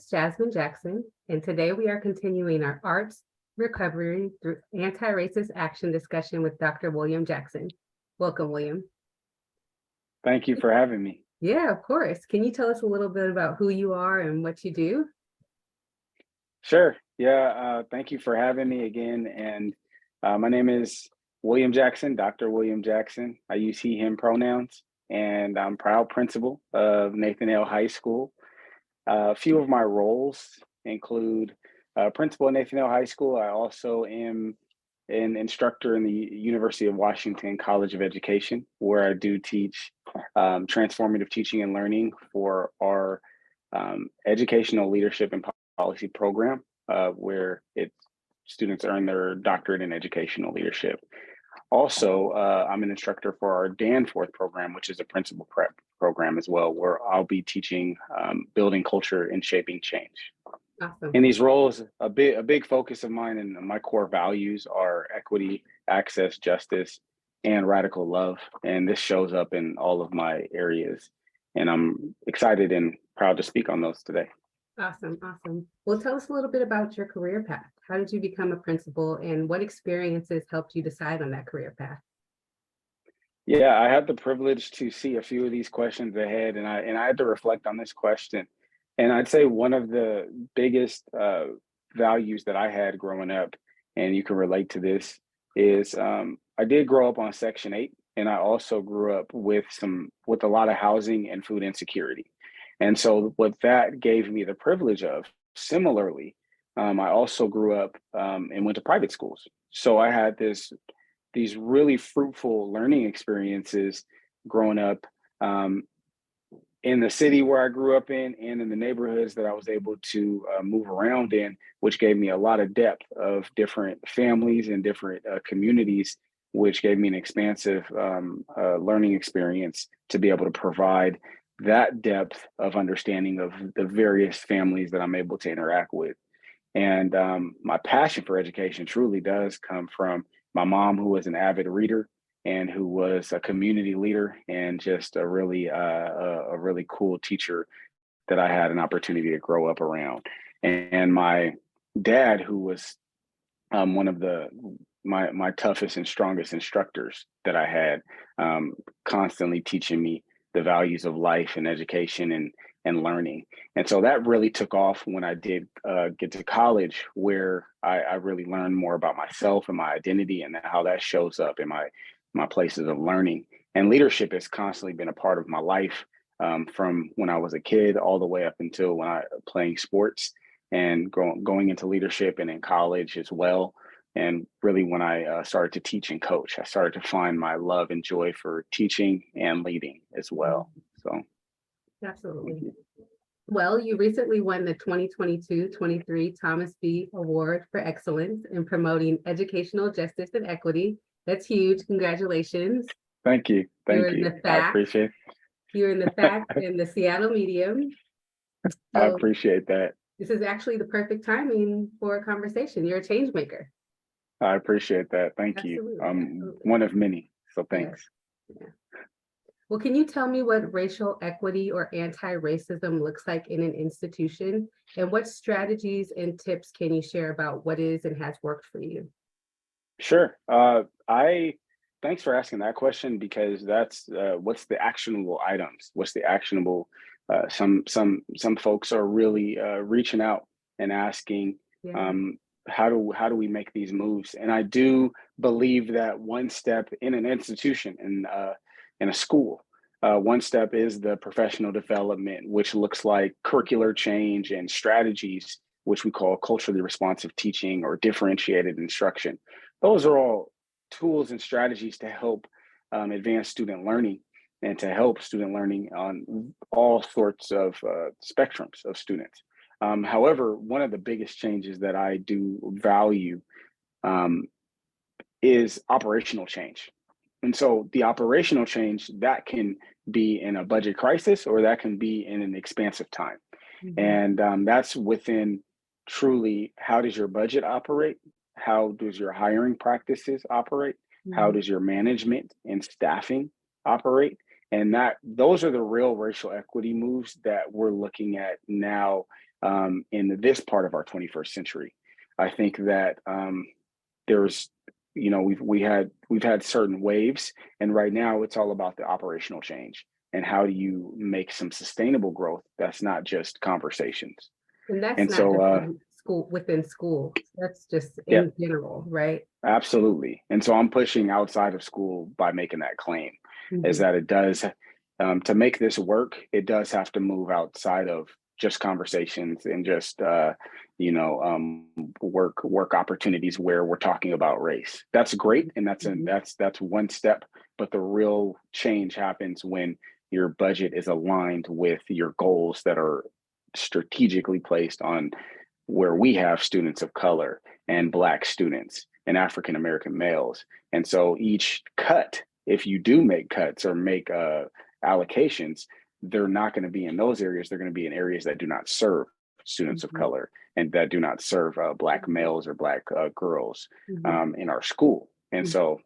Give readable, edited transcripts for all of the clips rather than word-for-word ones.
is Jasmine Jackson, and today we are continuing our arts recovery through anti-racist action discussion with Dr. William Jackson. Welcome, William. Thank you for having me. Yeah, of course. Can you tell us a little bit about who you are and what you do? Sure. Yeah. Thank you for having me again. And my name is William Jackson, Dr. William Jackson. I use he, him pronouns, and I'm proud principal of Nathan Hale High School. A few of my roles include principal at Nathan Hale High School. I also am an instructor in the University of Washington College of Education, where I do teach transformative teaching and learning for our educational leadership and policy program, where students earn their doctorate in educational leadership. Also, I'm an instructor for our Danforth program, which is a principal prep program as well, where I'll be teaching building culture and shaping change. Awesome. In these roles, a big focus of mine and my core values are equity, access, justice, and radical love. And this shows up in all of my areas. And I'm excited and proud to speak on those today. Awesome. Well, tell us a little bit about your career path. How did you become a principal, and what experiences helped you decide on that career path? Yeah, I had the privilege to see a few of these questions ahead, and I had to reflect on this question. And I'd say one of the biggest values that I had growing up, and you can relate to this, is I did grow up on Section 8, and I also grew up with a lot of housing and food insecurity. And so what that gave me the privilege of, similarly, I also grew up and went to private schools. So I had these really fruitful learning experiences growing up in the city where I grew up in and in the neighborhoods that I was able to move around in, which gave me a lot of depth of different families and different communities, which gave me an expansive learning experience to be able to provide that depth of understanding of the various families that I'm able to interact with. And my passion for education truly does come from my mom, who was an avid reader and who was a community leader and just a really cool teacher that I had an opportunity to grow up around. And my dad, who was one of my toughest and strongest instructors that I had, constantly teaching me the values of life and education and learning. And so that really took off when I did get to college, where I really learned more about myself and my identity and how that shows up in my places of learning. And leadership has constantly been a part of my life, from when I was a kid all the way up until when I playing sports and going into leadership and in college as well. And really, when I started to teach and coach, I started to find my love and joy for teaching and leading as well. So, Absolutely. Well, you recently won the 2022-23 Thomas B. Award for Excellence in Promoting Educational Justice and Equity. That's huge. Congratulations. Thank you. You're in the I appreciate it. You're in the fact in the Seattle Medium. I appreciate that. This is actually the perfect timing for a conversation. You're a change maker. I appreciate that. Thank you. I'm one of many, so thanks. Yeah. Well, can you tell me what racial equity or anti-racism looks like in an institution, and what strategies and tips can you share about what is and has worked for you? Sure. Thanks for asking that question, because that's what's the actionable items? What's the actionable? Some folks are really reaching out and asking, Yeah. how do we make these moves? And I do believe that one step in an institution, in a school, one step is the professional development, which looks like curricular change and strategies, which we call culturally responsive teaching or differentiated instruction. Those are all tools and strategies to help advance student learning and to help student learning on all sorts of spectrums of students. However, one of the biggest changes that I do value is operational change. And so the operational change, that can be in a budget crisis, or that can be in an expansive time. Mm-hmm. And that's within truly, how does your budget operate? How does your hiring practices operate? Mm-hmm. How does your management and staffing operate? And those are the real racial equity moves that we're looking at now in this part of our 21st century. I think that there's, we've had certain waves, and right now it's all about the operational change and how do you make some sustainable growth that's not just conversations. And that's And not so, just in school, within school, that's just yeah, in general, right? absolutely. And so I'm pushing outside of school by making that claim, is Mhm. that it does, to make this work, it does have to move outside of just conversations and just, work opportunities where we're talking about race. That's great, and Mhm. that's one step. But the real change happens when your budget is aligned with your goals that are strategically placed on where we have students of color and Black students and African American males. And so each cut, if you do make cuts or make allocations, they're not going to be in those areas. They're going to be in areas that do not serve students of Mhm. color and that do not serve Black males or Black girls Mhm. in our school. And Mhm. so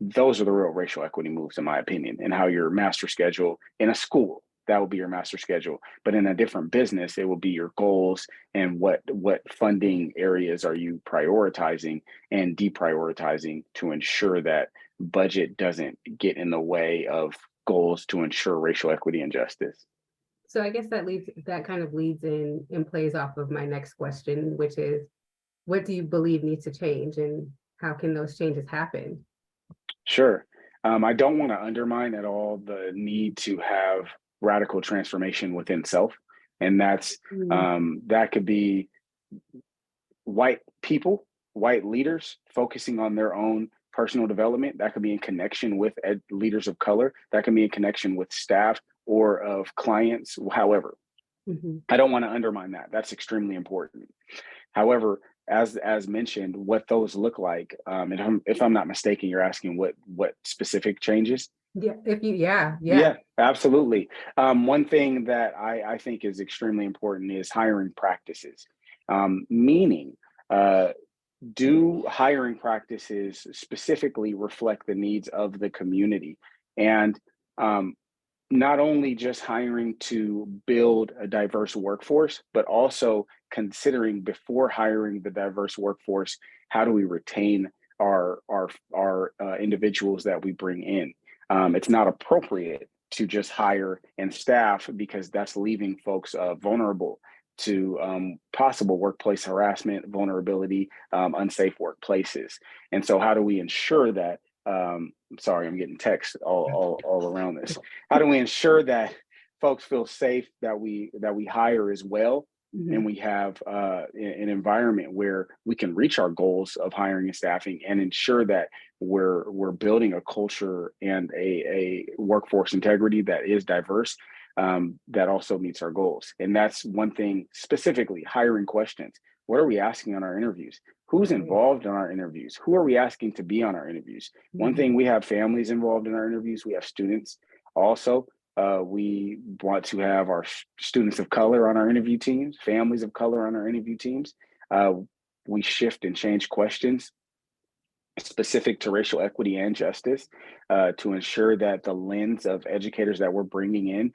those are the real racial equity moves, in my opinion, and how your master schedule in a school, that will be your master schedule. But in a different business, it will be your goals and what funding areas are you prioritizing and deprioritizing to ensure that budget doesn't get in the way of goals to ensure racial equity and justice. So I guess that kind of leads in and plays off of my next question, which is, what do you believe needs to change and how can those changes happen? Sure. I don't want to undermine at all the need to have radical transformation within self. And Mhm. that could be white people, white leaders focusing on their own personal development. That could be in connection with leaders of color. That can be in connection with staff or of clients. However, Mhm. I don't want to undermine that. That's extremely important. However, as mentioned, what those look like, and if I'm not mistaken, you're asking what specific changes. Yeah, yeah, yeah. Yeah, absolutely. One thing that I think is extremely important is hiring practices, meaning uh, do hiring practices specifically reflect the needs of the community? And um, not only just hiring to build a diverse workforce, but also considering before hiring the diverse workforce, how do we retain our individuals that we bring in? It's not appropriate to just hire and staff because that's leaving folks vulnerable to possible workplace harassment, vulnerability, unsafe workplaces. And so, how do we ensure that? Sorry, I'm getting texts all around this. How do we ensure that folks feel safe, that we hire as well, and Mhm. we have an environment where we can reach our goals of hiring and staffing and ensure that we're building a culture and a workforce integrity that is diverse, that also meets our goals. And that's one thing, specifically hiring questions. What are we asking on our interviews? Who's Right. involved in our interviews? Who are we asking to be on our interviews? One Mhm. thing, we have families involved in our interviews. We have students also. We want to have our students of color on our interview teams, families of color on our interview teams. Uh, we shift and change questions specific to racial equity and justice, to ensure that the lens of educators that we're bringing in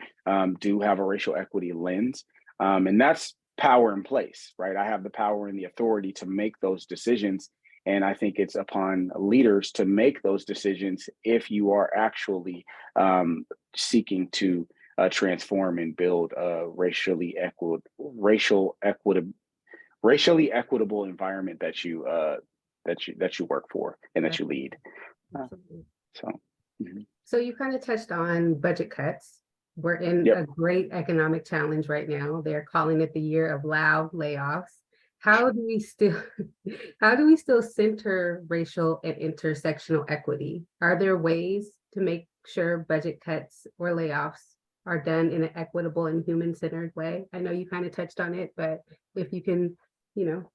do have a racial equity lens. And that's power in place, right? I have the power and the authority to make those decisions. And I think it's upon leaders to make those decisions if you are actually seeking to transform and build a racially equitable environment that you work for and that you lead. Uh, Absolutely. so, mhm. So you kind of touched on budget cuts. We're in Yep, a great economic challenge right now. They're calling it the year of loud layoffs. How do we still how do we still center racial and intersectional equity? Are there ways to make sure budget cuts or layoffs are done in an equitable and human-centered way? I know you kind of touched on it, but if you can, you know,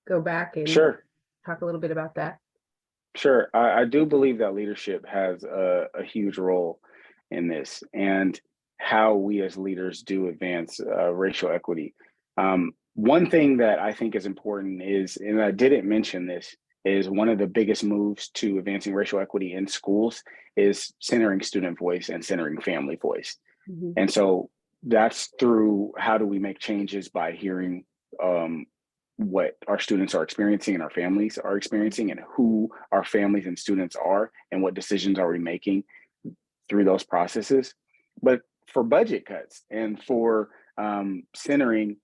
go back and sure, talk a little bit about that. sure. I do believe that leadership has a huge role in this, and how we as leaders do advance racial equity. One thing that I think is important is, and I didn't mention this, is one of the biggest moves to advancing racial equity in schools is centering student voice and centering family voice. Mhm. And so that's through how do we make changes by hearing what our students are experiencing and our families are experiencing, and who our families and students are, and what decisions are we making through those processes. But for budget cuts and for centering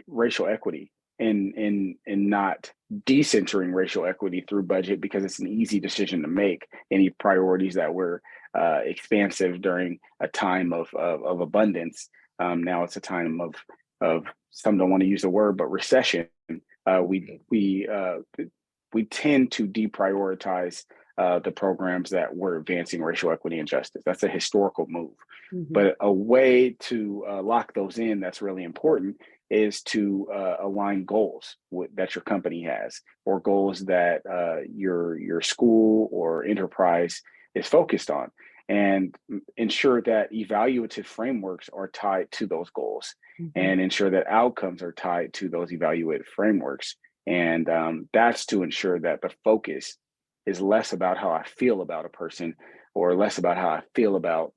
racial equity and not decentering racial equity through budget, because it's an easy decision to make. Any priorities that were expansive during a time of abundance, now it's a time of some don't want to use the word, but recession. We tend to deprioritize the programs that were advancing racial equity and justice. That's a historical move. Mhm. But a way to lock those in that's really important is to align goals that your company has, or goals that your school or enterprise is focused on, and ensure that evaluative frameworks are tied to those goals, Mhm. and ensure that outcomes are tied to those evaluative frameworks. And that's to ensure that the focus is less about how I feel about a person, or less about how I feel about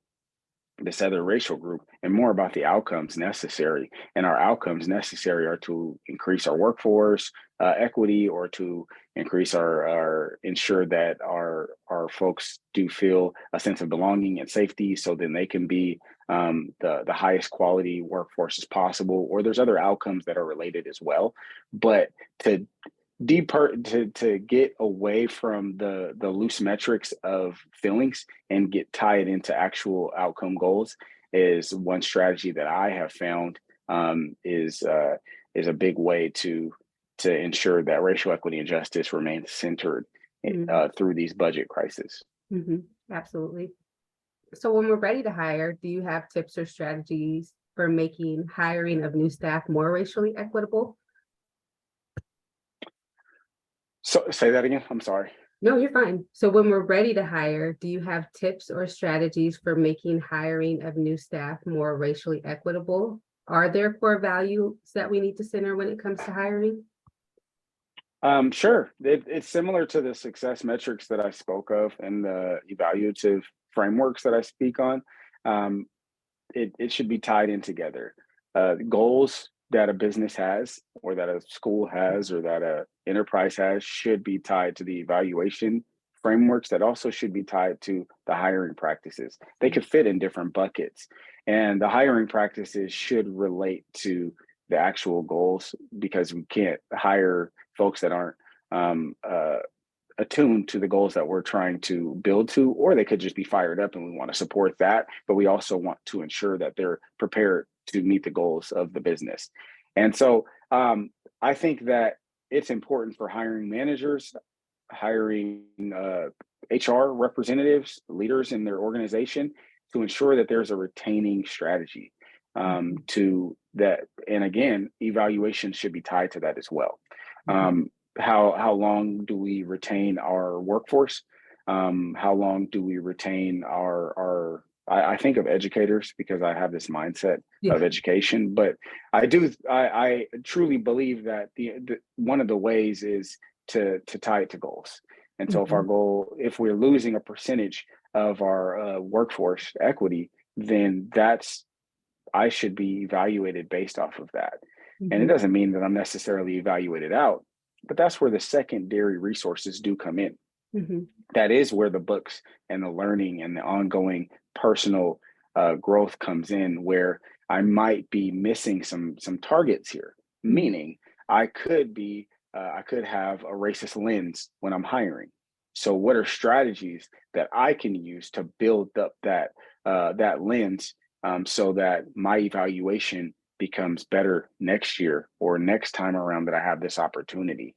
this other racial group, and more about the outcomes necessary. And our outcomes necessary are to increase our workforce equity, or to increase our ensure that our folks do feel a sense of belonging and safety, so then they can be the highest quality workforce as possible. Or there's other outcomes that are related as well. But to to get away from the loose metrics of feelings and get tied into actual outcome goals is one strategy that I have found is a big way to ensure that racial equity and justice remains centered through these budget crises. Mhm. Absolutely. So when we're ready to hire, do you have tips or strategies for making hiring of new staff more racially equitable? So say that again. I'm sorry. No, you're fine. So when we're ready to hire, do you have tips or strategies for making hiring of new staff more racially equitable? Are there core values that we need to center when it comes to hiring? Sure. It's similar to the success metrics that I spoke of and the evaluative frameworks that I speak on. Um, it should be tied in together. Goals that a business has, or that a school has, or that a enterprise has, should be tied to the evaluation frameworks that also should be tied to the hiring practices. They could fit in different buckets, and the hiring practices should relate to the actual goals, because we can't hire folks that aren't um, uh, attuned to the goals that we're trying to build to, or they could just be fired up and we want to support that, but we also want to ensure that they're prepared to meet the goals of the business. And so I think that it's important for hiring managers, hiring HR representatives, leaders in their organization, to ensure that there's a retaining strategy to that. And again, evaluation should be tied to that as well. Um, how long do we retain our workforce? How long do we retain our I think of educators, because I have this mindset Yeah. of education, but I truly believe that the one of the ways is to tie it to goals. And so if we're losing a percentage of our workforce equity, then I should be evaluated based off of that. And it Mhm. doesn't mean that I'm necessarily evaluated out, but that's where the secondary resources do come in. Mhm. That is where the books and the learning and the ongoing personal growth comes in, where I might be missing some targets here. Mhm. Meaning, I could have a racist lens when I'm hiring. So, what are strategies that I can use to build up that lens, so that my evaluation becomes better next year or next time around that I have this opportunity?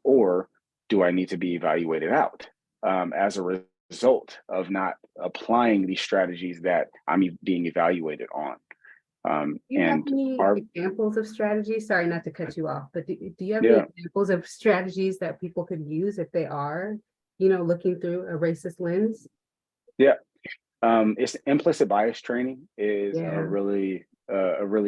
Or do I need to be evaluated out as a result of not applying these strategies that I'm being evaluated on? Do you have And any our examples of strategies? Sorry, not to cut you off, but do you have any Yeah, examples of strategies that people could use if they are, looking through a racist lens? yeah. It's implicit bias training is Yeah. a really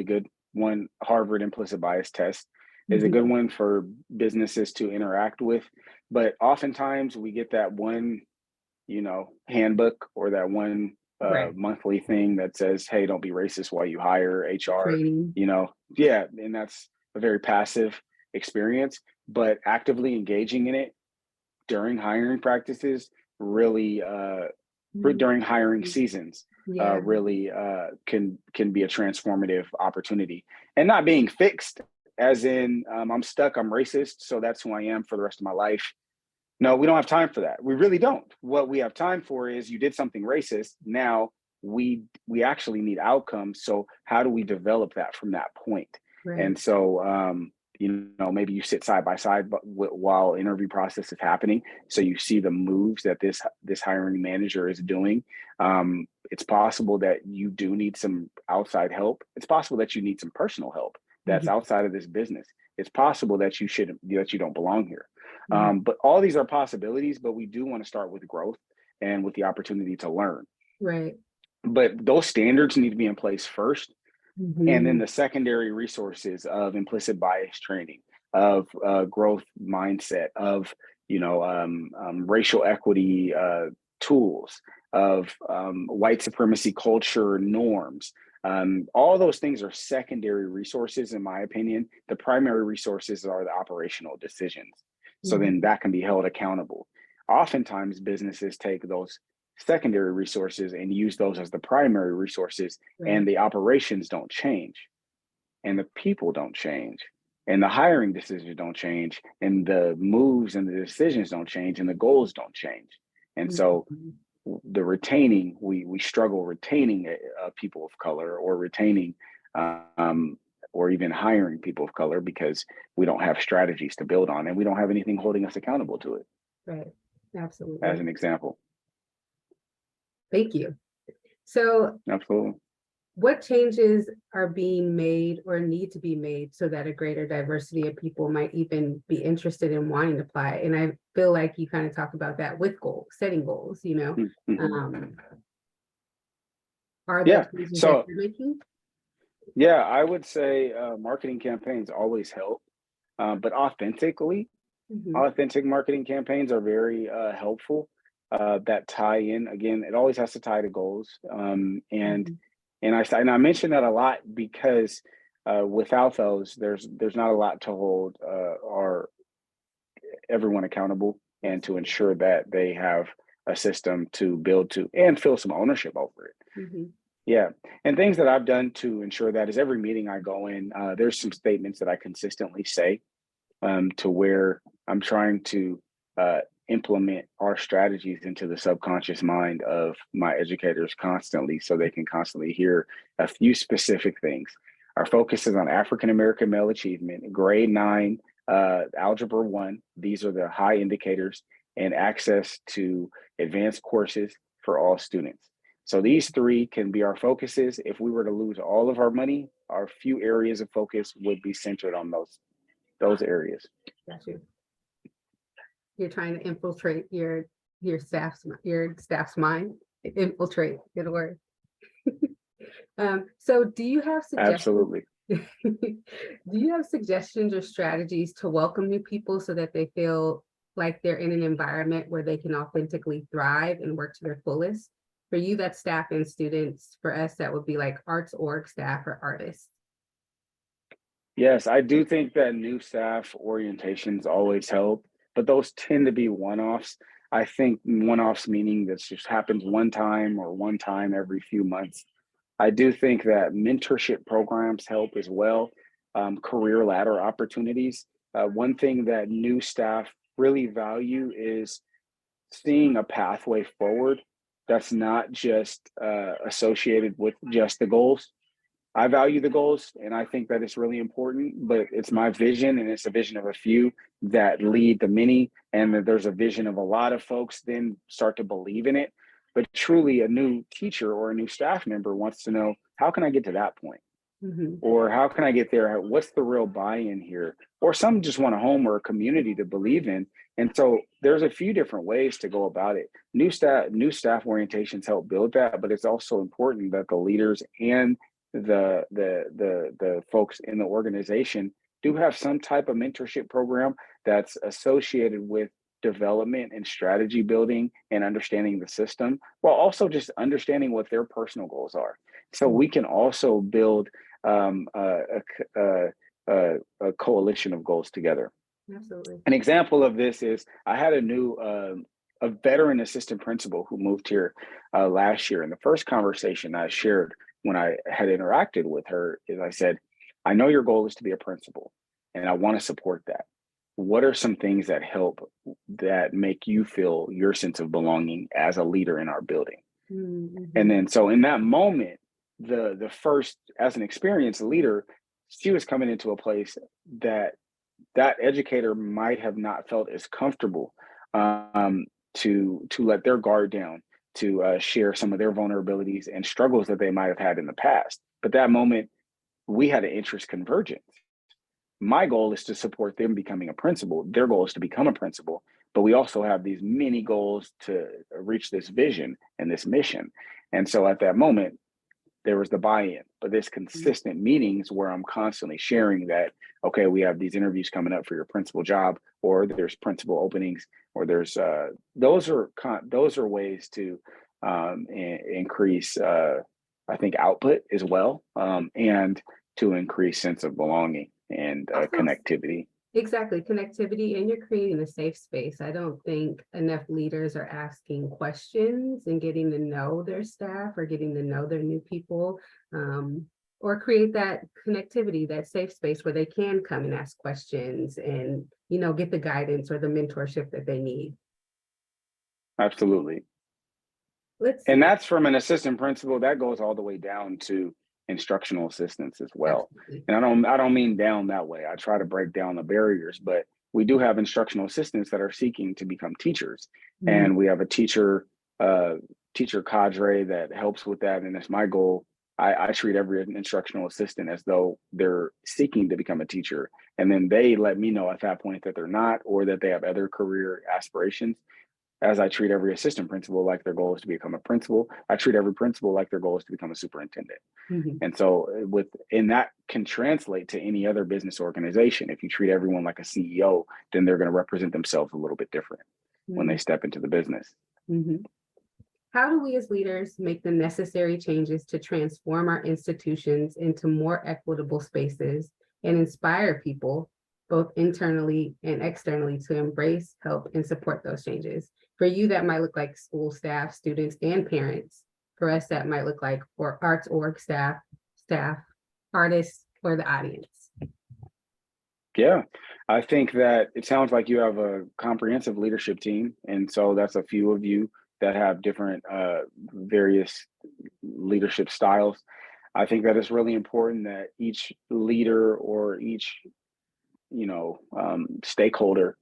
good one. Harvard implicit bias test is a Mhm. good one for businesses to interact with. But oftentimes we get that one, handbook, or that one Right. monthly thing that says, hey, don't be racist while you hire HR, Training. yeah, and that's a very passive experience, but actively engaging in it during hiring practices really during hiring seasons Yeah. really can be a transformative opportunity, and not being fixed as in I'm stuck, I'm racist, so that's who I am for the rest of my life. No, we don't have time for that. We really don't. What we have time for is you did something racist. Now we actually need outcomes. So how do we develop that from that point? Right. And so maybe you sit side by side, but while interview process is happening, so you see the moves that this hiring manager is doing. It's possible that you do need some outside help. It's possible that you need some personal help that's Mhm. outside of this business. It's possible that you don't belong here. Mhm. But all these are possibilities, but we do want to start with growth and with the opportunity to learn. Right. But those standards need to be in place first. And then Mhm. the secondary resources of implicit bias training, of growth mindset, of racial equity tools, of white supremacy culture norms. All those things are secondary resources, in my opinion. The primary resources are the operational decisions. So then Mhm. that can be held accountable. Oftentimes, businesses take those secondary resources and use those as the primary resources, and Right. the operations don't change, and the people don't change, and the hiring decisions don't change, and the moves and the decisions don't change, and the goals don't change. And so Mhm. the retaining, we struggle retaining people of color, or retaining or even hiring people of color, because we don't have strategies to build on, and we don't have anything holding us accountable to it, Right. as Absolutely. an example. Thank you. So, Absolutely. what changes are being made or need to be made so that a greater diversity of people might even be interested in wanting to apply? And I feel like you kind of talked about that with goals, setting goals, Mm-hmm. Um, are there Yeah. changes that So you're making? yeah, I would say marketing campaigns always help, but Mhm. authentic marketing campaigns are very helpful. That tie in, again, it always has to tie to goals, Mhm. and I mention that a lot because without those, there's not a lot to hold or everyone accountable, and to Absolutely. ensure that they have a system to build to and feel some ownership over it. Mhm. Yeah, and things that I've done to ensure that is every meeting I go in, there's some statements that I consistently say, to where I'm trying to uh, implement our strategies into the subconscious mind of my educators constantly, so they can constantly hear a few specific things. Our focus is on African American male achievement, grade 9, algebra 1. These are the high indicators, and access to advanced courses for all students. So these three can be our focuses. If we were to lose all of our money, our few areas of focus would be centered on those areas. Got you. You're trying to infiltrate your staff's mind. Infiltrate, good word. So do you have suggestions? Absolutely. Do you have suggestions or strategies to welcome new people so that they feel like they're in an environment where they can authentically thrive and work to their fullest? For you, that's staff and students. For us, that would be like arts org staff or artists. Yes, I do think that new staff orientations always help, but those tend to be one-offs. I think one-offs meaning that just happens one time, or one time every few months. I do think that mentorship programs help as well, career ladder opportunities. One thing that new staff really value is seeing a pathway forward that's not just associated with just the goals. I value the goals, and I think that it's really important, but it's my vision, and it's a vision of a few that lead the many, and that there's a vision of a lot of folks then start to believe in it. But truly, a new teacher or a new staff member wants to know, how can I get to that point? Mhm. Or how can I get there? What's the real buy-in here? Or some just want a home or a community to believe in. And so there's a few different ways to go about it. New staff orientations help build that, but it's also important that the leaders and the folks in the organization do have some type of mentorship program that's associated with development and strategy building and understanding the system, while also just understanding what their personal goals are. So we can also build a coalition of goals together. Absolutely. An example of this is I had a veteran assistant principal who moved here last year. And the first conversation I shared when I had interacted with her is I said, I know your goal is to be a principal, and I want to support that. What are some things that help, that make you feel your sense of belonging as a leader in our building? Mm-hmm. And then, so in that moment, the first, as an experienced leader, she was coming into a place that educator might have not felt as comfortable to let their guard down, to share some of their vulnerabilities and struggles that they might have had in the past. But that moment, we had an interest convergence. My goal is to support them becoming a principal. Their goal is to become a principal. But we also have these many goals to reach this vision and this mission. And so at that moment, there was the buy-in, but there's consistent meetings where I'm constantly sharing that, okay, we have these interviews coming up for your principal job, or there's principal openings, or there's those are ways to increase I think output as well, and to increase sense of belonging and connectivity. Exactly, connectivity, and you're creating a safe space. I don't think enough leaders are asking questions and getting to know their staff or getting to know their new people, or create that connectivity, that safe space where they can come and ask questions and, get the guidance or the mentorship that they need. Absolutely. And that's from an assistant principal that goes all the way down to instructional assistants as well. Absolutely. And I don't mean down that way. I try to break down the barriers, but we do have instructional assistants that are seeking to become teachers. Mm-hmm. And we have a teacher cadre that helps with that. And it's my goal. I treat every instructional assistant as though they're seeking to become a teacher. And then they let me know at that point that they're not, or that they have other career aspirations. As I treat every assistant principal like their goal is to become a principal, I treat every principal like their goal is to become a superintendent. Mm-hmm. And so that can translate to any other business organization. If you treat everyone like a CEO, then they're going to represent themselves a little bit different when they step into the business. Mm-hmm. How do we as leaders make the necessary changes to transform our institutions into more equitable spaces and inspire people, both internally and externally, to embrace, help, and support those changes? For you, that might look like school staff, students, and parents. For us, that might look like for arts org staff, artists, or the audience. Yeah, I think that it sounds like you have a comprehensive leadership team. And so that's a few of you that have different various leadership styles. I think that it's really important that each leader or each stakeholder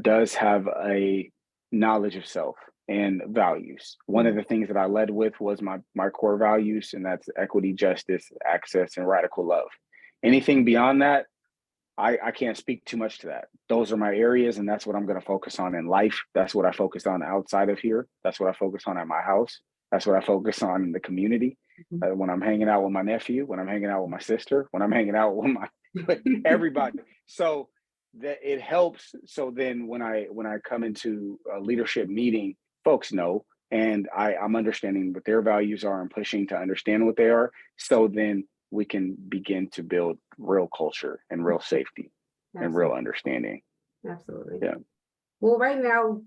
does have a knowledge of self and values. One of the things that I led with was my core values, and that's equity, justice, access, and radical love. Anything beyond that, I can't speak too much to that. Those are my areas, and that's what I'm going to focus on in life. That's what I focus on outside of here. That's what I focus on at my house. That's what I focus on in the community. When I'm hanging out with my nephew, when I'm hanging out with my sister, when I'm hanging out with everybody. So that it helps. So then when I come into a leadership meeting, folks know, and I'm understanding what their values are and pushing to understand what they are. So then we can begin to build real culture and real safety. Absolutely. And real understanding. Absolutely. Yeah. Well, right now,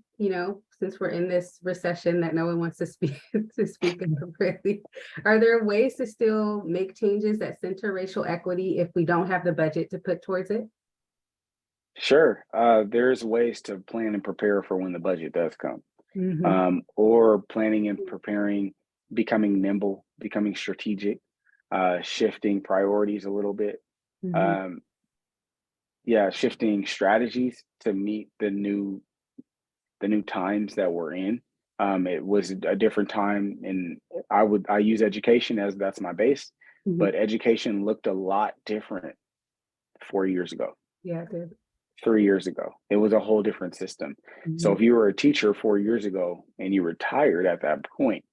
since we're in this recession that no one wants to speak appropriately, are there ways to still make changes that center racial equity if we don't have the budget to put towards it? Sure. There's ways to plan and prepare for when the budget does come. Mm-hmm. Or planning and preparing, becoming nimble, becoming strategic, shifting priorities a little bit. Mm-hmm. Shifting strategies to meet the new times that we're in. It was a different time, and I use education as that's my base, mm-hmm. But education looked a lot different 4 years ago. Yeah, it did. 3 years ago. It was a whole different system. Mm-hmm. So if you were a teacher 4 years ago and you retired at that point,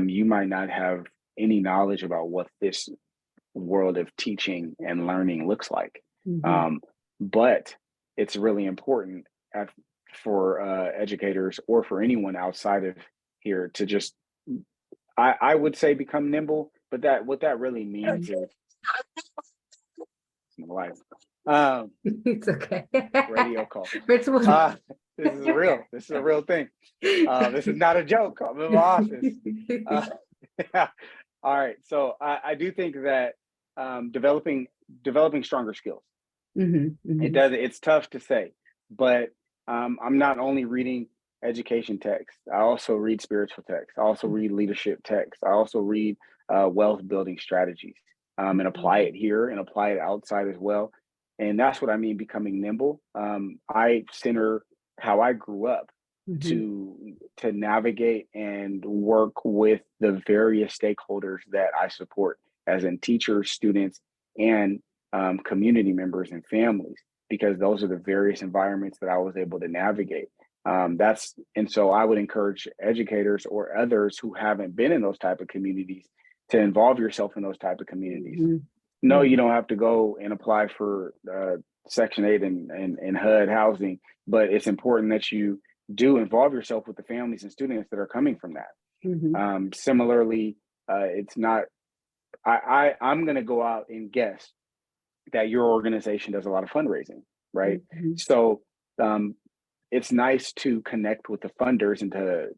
you might not have any knowledge about what this world of teaching and learning looks like. Mm-hmm. But it's really important for educators or for anyone outside of here to just, I would say, become nimble, but what that really means is life. It's okay. Radio call. Rich will- This is real. This is a real thing. This is not a joke. I'm in my office. Yeah. All right. So I do think that developing stronger skills. It's tough to say, but I'm not only reading education text. I also read spiritual text. I also read leadership text. I also read wealth building strategies and apply it here and apply it outside as well. And that's what I mean becoming nimble. I center how I grew up to navigate and work with the various stakeholders that I support, as in teachers, students, and community members and families, because those are the various environments that I was able to navigate. And so I would encourage educators or others who haven't been in those type of communities to involve yourself in those type of communities. No, you don't have to go and apply for Section 8 and HUD housing, but it's important that you do involve yourself with the families and students that are coming from that. Similarly, it's not, I'm going to go out and guess that your organization does a lot of fundraising, right? So it's nice to connect with the funders and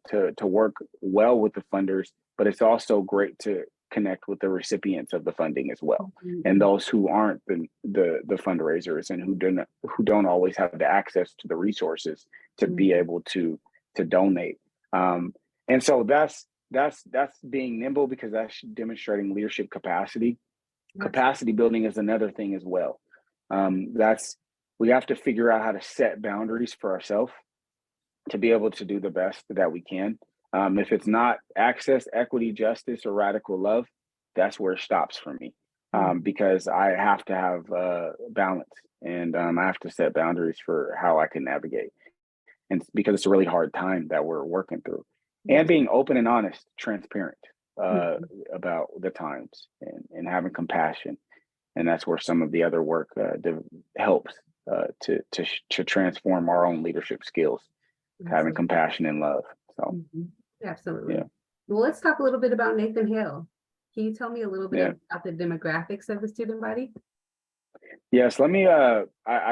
to work well with the funders, but it's also great to connect with the recipients of the funding as well, and those who aren't the fundraisers and who don't always have the access to the resources to be able to donate. And so that's being nimble, because that's demonstrating leadership capacity. Capacity building is another thing as well. We have to figure out how to set boundaries for ourselves to be able to do the best that we can. If it's not access, equity, justice, or radical love, that's where it stops for me, because I have to have balance, and I have to set boundaries for how I can navigate. And because it's a really hard time that we're working through, and being open and honest, transparent about the times, and having compassion. And that's where some of the other work helps to transform our own leadership skills, having compassion and love. So. Absolutely. Yeah. Well, let's talk a little bit about Nathan Hale. Can you tell me a little bit about the demographics of the student body? Yes, let me, I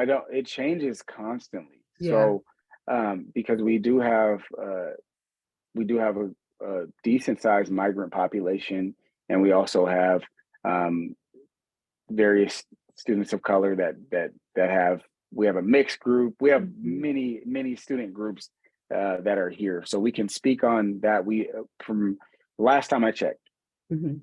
don't, it changes constantly. So, because we do have a decent sized migrant population, and we also have various students of color we have a mixed group. We have many student groups that are here, so we can speak on that. From last time I checked, and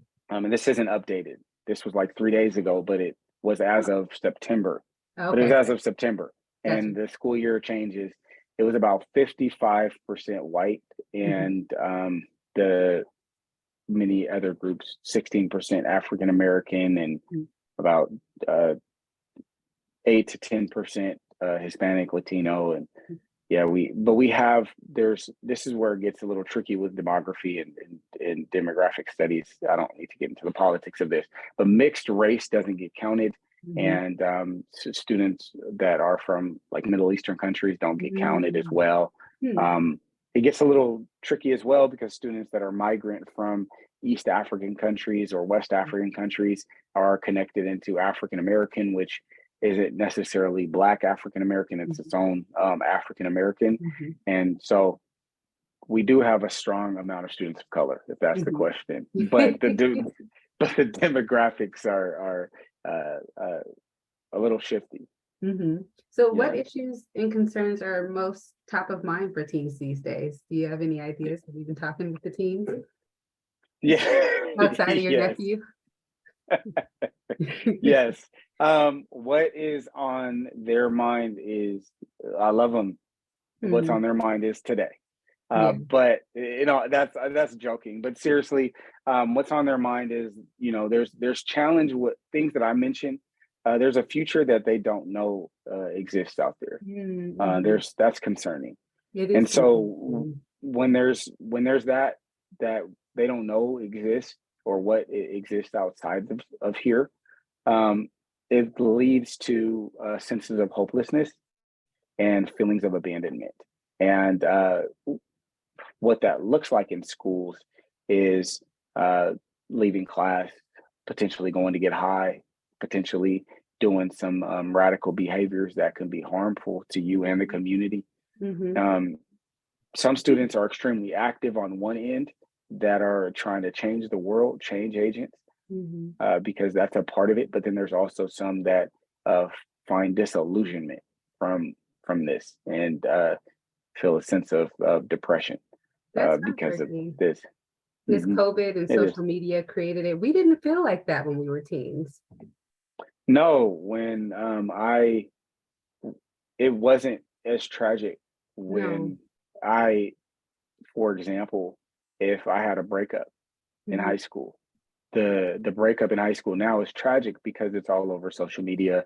this isn't updated. This was like 3 days ago, but it was as of September. Okay. But it was as of September, and the school year changes. It was about 55% white, and the many other groups, 16% African American, and about 8 to 10% Hispanic, Latino, and this is where it gets a little tricky with demography and demographic studies. I don't need to get into the politics of this, but mixed race doesn't get counted. And students that are from like Middle Eastern countries don't get counted as well. It gets a little tricky as well, because students that are migrant from East African countries or West African countries are connected into African American, which isn't necessarily Black African American. It's its own African American. And so we do have a strong amount of students of color, if that's the question. But the demographics are a little shifty. So what issues and concerns are most top of mind for teens these days? Do you have any ideas? Have you been talking with the teens? Yeah. Outside of your nephew? Yes. What is on their mind is, I love them. What's on their mind is today. But that's joking. But seriously, what's on their mind is, there's challenge with things that I mentioned. There's a future that they don't know exists out there. That's concerning. And so when there's that they don't know exists, or what exists outside of here, it leads to senses of hopelessness and feelings of abandonment. And what that looks like in schools is leaving class, potentially going to get high, potentially doing some radical behaviors that can be harmful to you and the community. Mm-hmm. Some students are extremely active on one end that are trying to change the world, change agents, Mm-hmm. because that's a part of it. But then there's also some that find disillusionment from this and feel a sense of depression That's because of heartbreaking. this. This COVID and It is. social media created it. We didn't feel like that when we were teens. No, when it wasn't as tragic No. when I, for example, if I had a breakup in Mm-hmm. high school, the breakup in high school now is tragic because it's all over social media.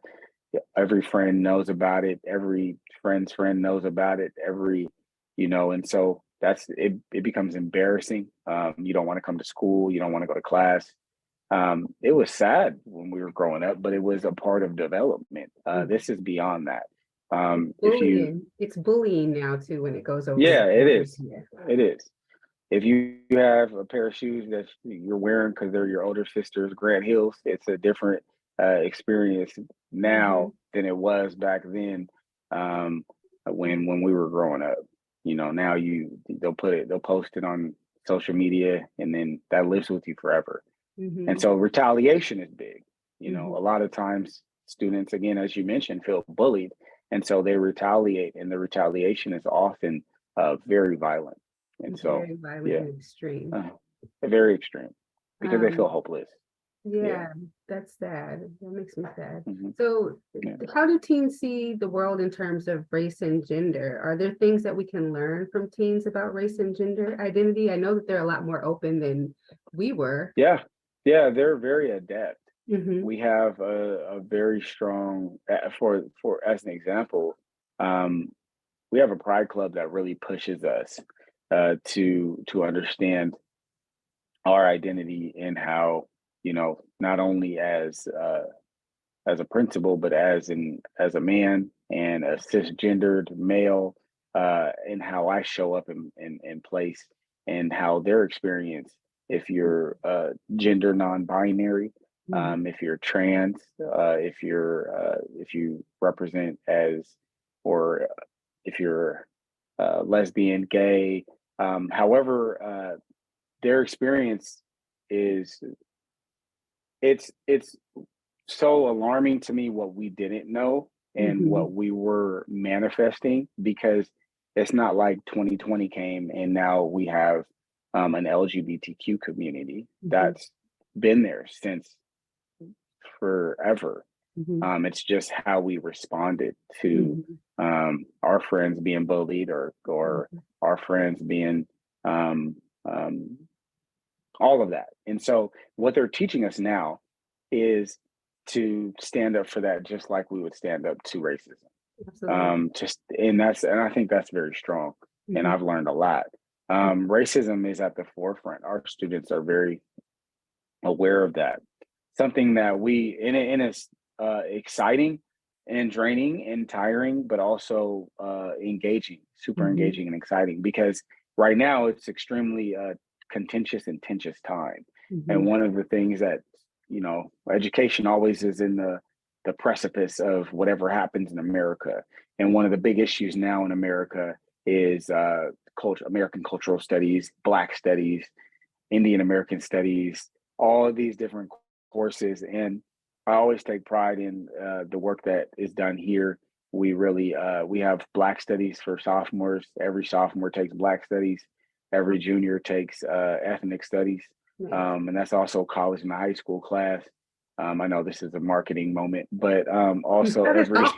Every friend knows about it. Every friend's friend knows about it. And so that's it. It becomes embarrassing. You don't want to come to school. You don't want to go to class. It was sad when we were growing up, but it was a part of development. This is beyond that. If you, Bullying. It's bullying now too when it goes over yeah, to it social is. media. It is. If you have a pair of shoes that you're wearing because they're your older sister's Grant Hills, it's a different experience Mm-hmm. now than it was back then, when we were growing up. Now they'll post it on social media, and then that lives with you forever. And Mm-hmm. so retaliation is big. Mm-hmm. A lot of times students, again, as you mentioned, feel bullied, and so they retaliate, and the retaliation is often very violent. And so, Very violent yeah, and extreme. uh, very extreme because they feel Um, hopeless. Yeah. yeah, that's sad. That makes me sad. Hmm. So, Yeah. how do teens see the world in terms of race and gender? Are there things that we can learn from teens about race and gender identity? I know that they're a lot more open than we were. Yeah. Yeah. They're very adept. Mm-hmm. We have a very strong, for as an example, um, we have a pride club that really pushes us to understand our identity and how, not only as a principal, but as a man and a cisgendered male, and how I show up in place, and how their experience, if you're gender non-binary, Mm-hmm. if you're trans, if you represent as, or if you're lesbian, gay, however, their experience is, it's so alarming to me what we didn't know and Mm-hmm. what we were manifesting, because it's not like 2020 came and now we have an LGBTQ community Mm-hmm. that's been there since forever. Mm-hmm. It's just how we responded to Mm-hmm. our friends being bullied, or our friends being um, um, all of that. And so what they're teaching us now is to stand up for that, just like we would stand up to racism. Absolutely. And I think that's very strong. And Mm-hmm. I've learned a lot. Racism is at the forefront. Our students are very aware of that. Something that it's exciting and draining and tiring, but also engaging, super Mm-hmm. engaging and exciting, because right now it's extremely contentious and tensious time. Mm-hmm. And one of the things that, education always is in the precipice of whatever happens in America. And one of the big issues now in America is American cultural studies, Black studies, Indian American studies, all of these different courses. And I always take pride in the work that is done here. We have Black studies for sophomores. Every sophomore takes Black studies. Every junior takes ethnic studies. Nice. And that's also college and high school class. I know this is a marketing moment, but also Not at all.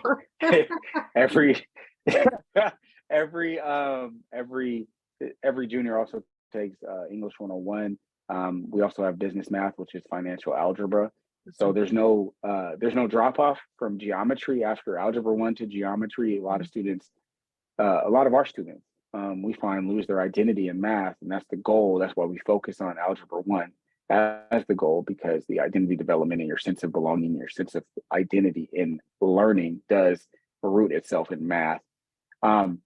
every every every junior also takes English 101. We also have business math, which is financial algebra. So there's no drop off from geometry after algebra 1 to geometry. A lot of our students, we find, lose their identity in math, and that's the goal. That's why we focus on algebra 1 as the goal, because the identity development and your sense of belonging, your sense of identity in learning does root itself in math. Um,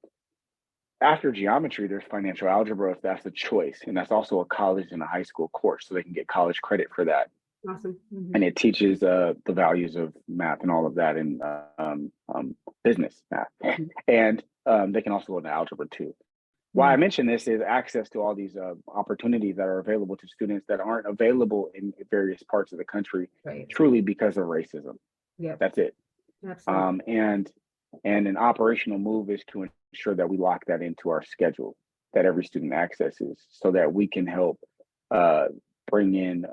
after geometry, there's financial algebra if that's a choice, and that's also a college and a high school course, so they can get college credit for that. Awesome. And it teaches the values of math and all of that in business math, and they can also go into algebra too. Why I mention this is access to all these opportunities that are available to students that aren't available in various parts of the country, Right. truly because of racism. Yeah, That's it. absolutely. And an operational move is to ensure that we lock that into our schedule, that every student accesses, so that we can help bring in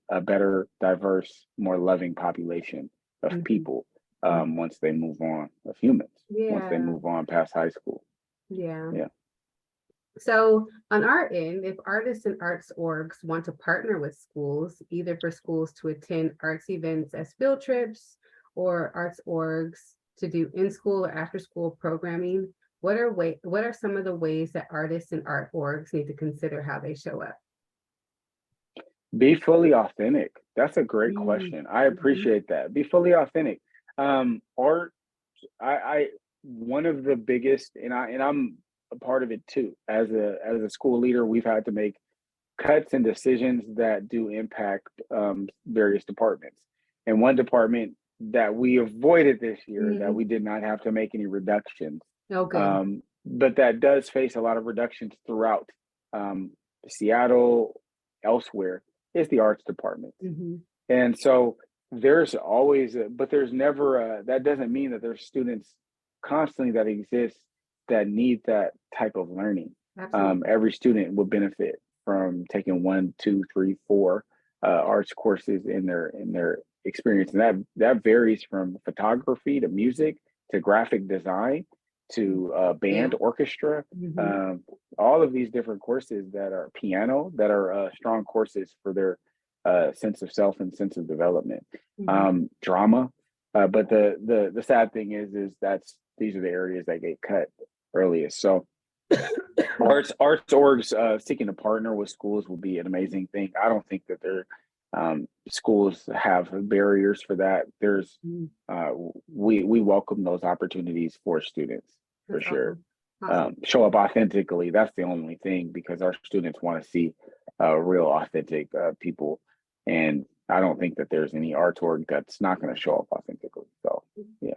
a better, diverse, more loving population of people once they move on, of humans, once they move on past high school. Yeah. So on our end, if artists and arts orgs want to partner with schools, either for schools to attend arts events as field trips or arts orgs to do in-school or after-school programming, what are some of the ways that artists and art orgs need to consider how they show up? Be fully authentic. That's a great question. I appreciate that. Be fully authentic. Art, I one of the biggest, and I'm a part of it too. As a school leader, we've had to make cuts and decisions that do impact various departments. And one department that we avoided this year, that we did not have to make any reductions. Okay. But that does face a lot of reductions throughout Seattle, elsewhere, is the arts department. And so there's always, but there's never, that doesn't mean that there's students constantly that exist that need that type of learning. Every student would benefit from taking 1, 2, 3, 4 arts courses in their experience. And that varies from photography to music to graphic design to band, orchestra, all of these different courses that are piano, that are strong courses for their sense of self and sense of development, drama. But the sad thing is these are the areas that get cut earliest. So arts orgs seeking to partner with schools will be an amazing thing. I don't think that schools have barriers for that. There's we welcome those opportunities for students. For sure. Awesome. Show up authentically. That's the only thing, because our students want to see real authentic people. And I don't think that there's any art org that's not going to show up authentically. So, yeah.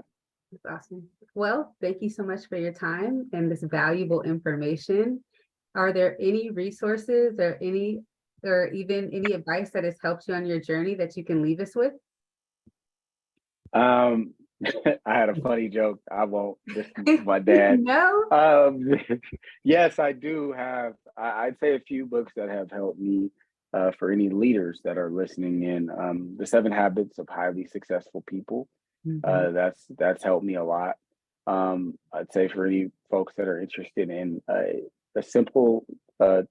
That's awesome. Well, thank you so much for your time and this valuable information. Are there any resources or even any advice that has helped you on your journey that you can leave us with? I had a funny joke. I won't. This is my dad. No. Yes, I do have. I'd say a few books that have helped me. For any leaders that are listening in, The 7 Habits of Highly Successful People. That's helped me a lot. I'd say for any folks that are interested in a simple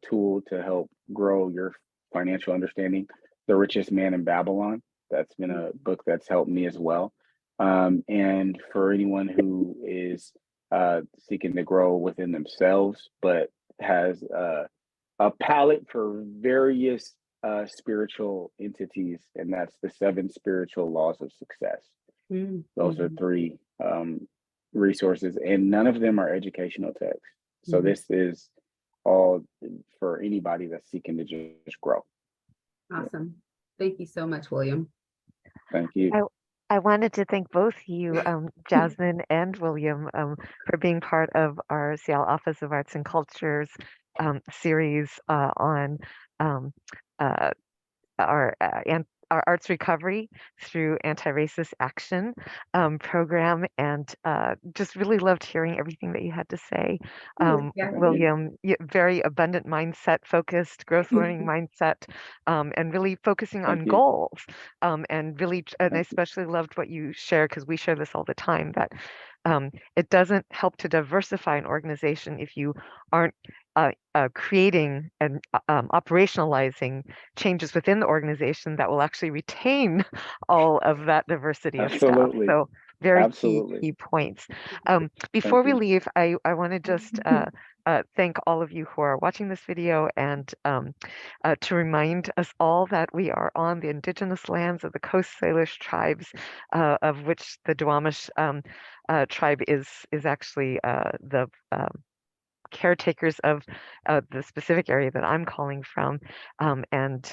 tool to help grow your financial understanding, The Richest Man in Babylon. That's been a book that's helped me as well. And for anyone who is seeking to grow within themselves, but has a palette for various spiritual entities, and that's the 7 spiritual laws of success. Those are 3 resources, and none of them are educational texts. So this is all for anybody that's seeking to just grow. Awesome. Thank you so much, William. Thank you. I wanted to thank both you, Jasmine and William, for being part of our Seattle Office of Arts and Cultures series on our arts recovery through anti-racist action program, and just really loved hearing everything that you had to say. William, very abundant mindset focused, growth learning mindset, and really focusing on goals. And I especially loved what you shared, because we share this all the time, that it doesn't help to diversify an organization if you aren't creating and operationalizing changes within the organization that will actually retain all of that diversity of staff. So very key points. Before we leave, I want to just thank all of you who are watching this video, and to remind us all that we are on the indigenous lands of the Coast Salish tribes, of which the Duwamish tribe is actually the caretakers of the specific area that I'm calling from, and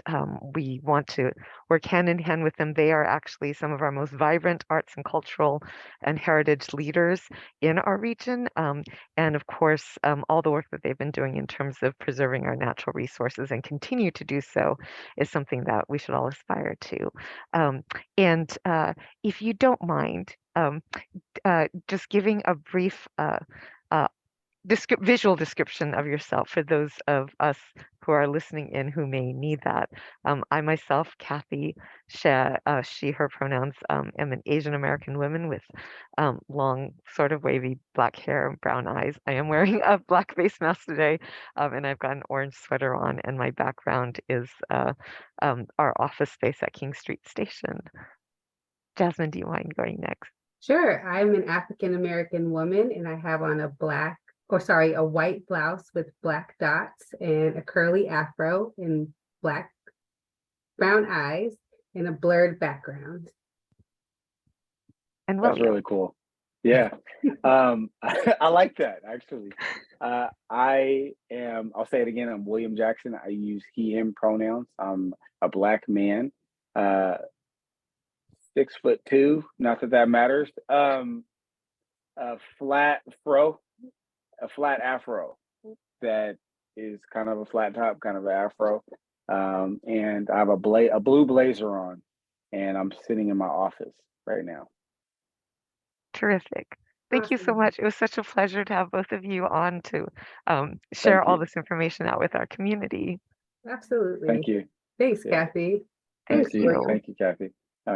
we want to work hand in hand with them. They are actually some of our most vibrant arts and cultural and heritage leaders in our region, and of course, all the work that they've been doing in terms of preserving our natural resources and continue to do so is something that we should all aspire to. And if you don't mind, just giving a brief uh, visual description of yourself for those of us who are listening in who may need that. I myself, Kathy, she, her pronouns, am an Asian American woman with long, sort of wavy black hair and brown eyes. I am wearing a black face mask today, and I've got an orange sweater on, and my background is our office space at King Street Station. Jasmine, do you mind going next? Sure. I'm an African American woman, and I have on a white blouse with black dots and a curly afro and brown eyes and a blurred background. And That's really cool. Yeah. I like that, actually. I'll say it again, I'm William Jackson. I use he, him pronouns. I'm a Black man, 6'2", not that matters. A flat afro that is kind of a flat top, kind of an afro. And I have a blue blazer on, and I'm sitting in my office right now. Terrific. Thank you so Awesome. much. It was such a pleasure to have both of you on to share all this information out with our community. Absolutely. Thank you. Thanks, Yeah. Kathy. Thank you. Thank you, Kathy.